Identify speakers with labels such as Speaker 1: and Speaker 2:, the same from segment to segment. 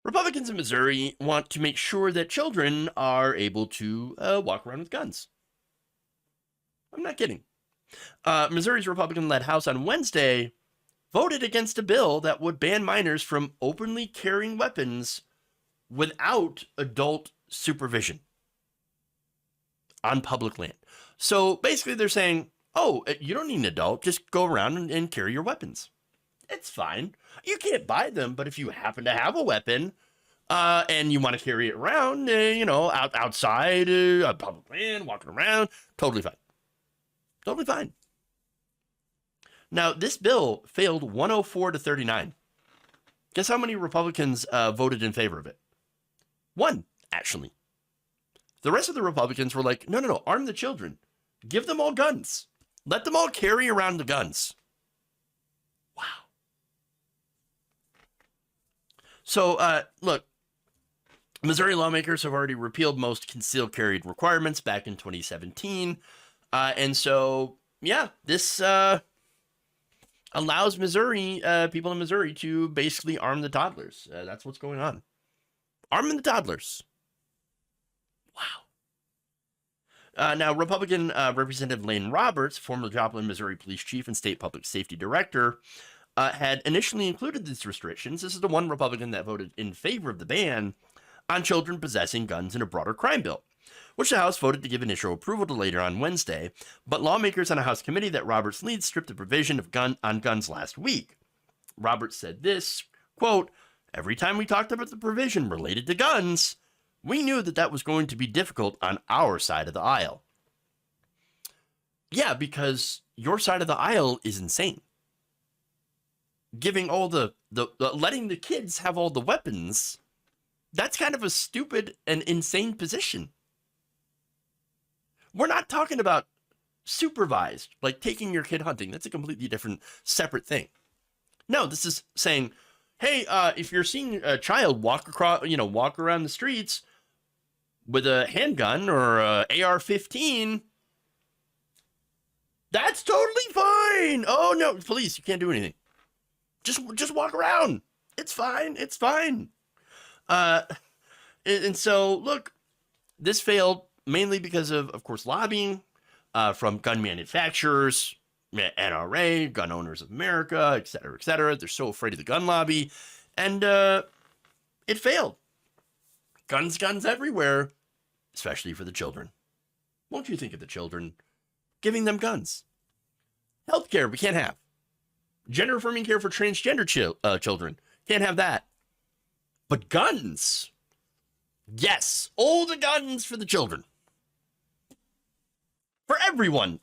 Speaker 1: Republicans in Missouri want to make sure that children are able to walk around with guns. I'm not kidding. Missouri's Republican-led House on Wednesday voted against a bill that would ban minors from openly carrying weapons without adult supervision on public land. So basically they're saying, oh, you don't need an adult, just go around and carry your weapons. It's fine. You can't buy them, but if you happen to have a weapon and you want to carry it around, outside, on public land, walking around, totally fine. Totally fine. Now, this bill failed 104 to 39. Guess how many Republicans voted in favor of it? One, actually. The rest of the Republicans were like, no, arm the children. Give them all guns. Let them all carry around the guns. Wow. So, look, Missouri lawmakers have already repealed most concealed carry requirements back in 2017. And so, yeah, this allows people in Missouri to basically arm the toddlers. That's what's going on. Arming the toddlers. Wow. Now, Republican Representative Lane Roberts, former Joplin, Missouri police chief and state public safety director, had initially included these restrictions. This is the one Republican that voted in favor of the ban on children possessing guns in a broader crime bill, which the House voted to give initial approval to later on Wednesday. But lawmakers on a House committee that Roberts leads stripped the provision of on guns last week. Roberts said this, quote, "Every time we talked about the provision related to guns, we knew that was going to be difficult on our side of the aisle." Yeah, because your side of the aisle is insane. Giving all the letting the kids have all the weapons, that's kind of a stupid and insane position. We're not talking about supervised, like taking your kid hunting. That's a completely different, separate thing. No, this is saying, hey, if you're seeing a child walk around the streets with a handgun or a AR-15, that's totally fine. Oh no, police, you can't do anything. Just walk around. It's fine. It's fine. And so look, this failed mainly because of course, lobbying from gun manufacturers, NRA, Gun Owners of America, et cetera, et cetera. They're so afraid of the gun lobby, and it failed. Guns everywhere, especially for the children. Won't you think of the children? Giving them guns. Healthcare, we can't have. Gender-affirming care for transgender children, can't have that. But guns, yes, all the guns for the children. For everyone.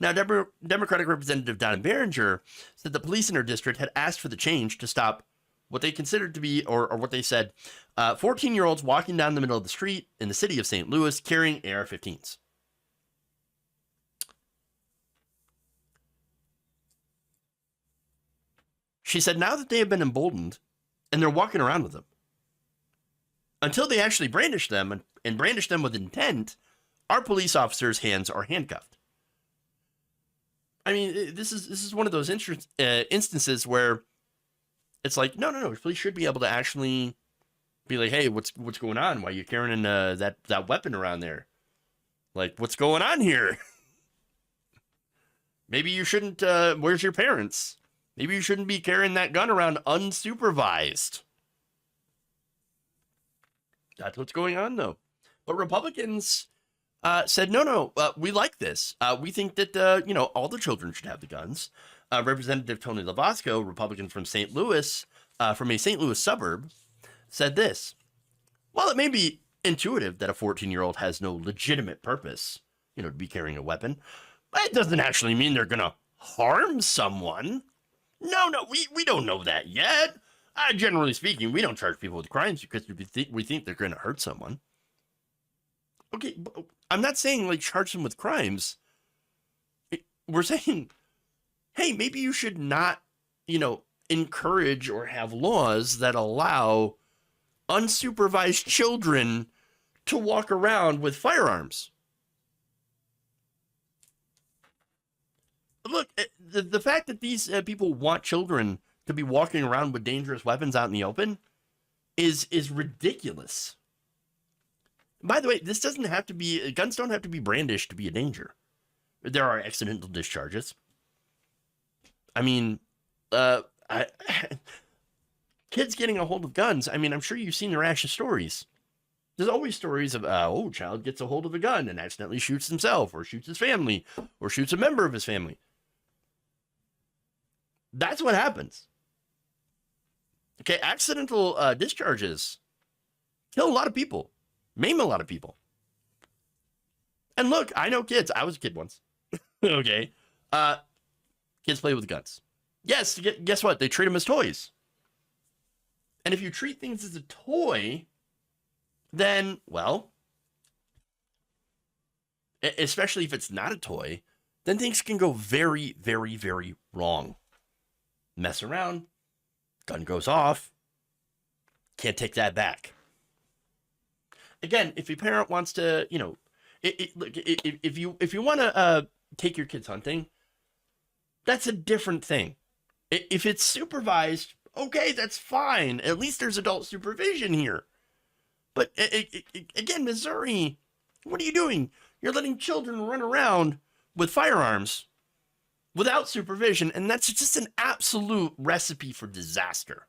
Speaker 1: Now, Democratic Representative Donna Behringer said the police in her district had asked for the change to stop what they considered to be, or what they said, 14-year-olds walking down the middle of the street in the city of St. Louis carrying AR-15s. She said now that they have been emboldened and they're walking around with them, until they actually brandish them and brandish them with intent, our police officers' hands are handcuffed. I mean, this is one of those instances where it's like, no, police should be able to actually be like, hey, what's going on? Why are you carrying that weapon around there? Like, what's going on here? Maybe you shouldn't, where's your parents? Maybe you shouldn't be carrying that gun around unsupervised. That's what's going on, though. But Republicans said, no, we like this. We think that, all the children should have the guns. Representative Tony Lavasco, Republican from St. Louis, from a St. Louis suburb, said this. While it may be intuitive that a 14-year-old has no legitimate purpose, to be carrying a weapon, that doesn't actually mean they're going to harm someone. No, we don't know that yet. Generally speaking, we don't charge people with crimes because we think they're going to hurt someone. Okay, I'm not saying like charge them with crimes. We're saying, hey, maybe you should not, encourage or have laws that allow unsupervised children to walk around with firearms. Look, the fact that these people want children to be walking around with dangerous weapons out in the open is ridiculous. By the way, this doesn't have to be, guns don't have to be brandished to be a danger. There are accidental discharges. I mean, kids getting a hold of guns. I mean, I'm sure you've seen the rash of stories. There's always stories of, child gets a hold of a gun and accidentally shoots himself or shoots his family or shoots a member of his family. That's what happens. Okay, accidental discharges kill a lot of people, maim a lot of people. And look, I know kids. I was a kid once. Okay. Kids play with guns. Yes, guess what? They treat them as toys. And if you treat things as a toy, then, well, especially if it's not a toy, then things can go very, very, very wrong. Mess around, gun goes off, can't take that back. Again, if your parent wants to, look, if you want to take your kids hunting, that's a different thing. If it's supervised, okay, that's fine. At least there's adult supervision here. But again, Missouri, what are you doing? You're letting children run around with firearms without supervision, and that's just an absolute recipe for disaster.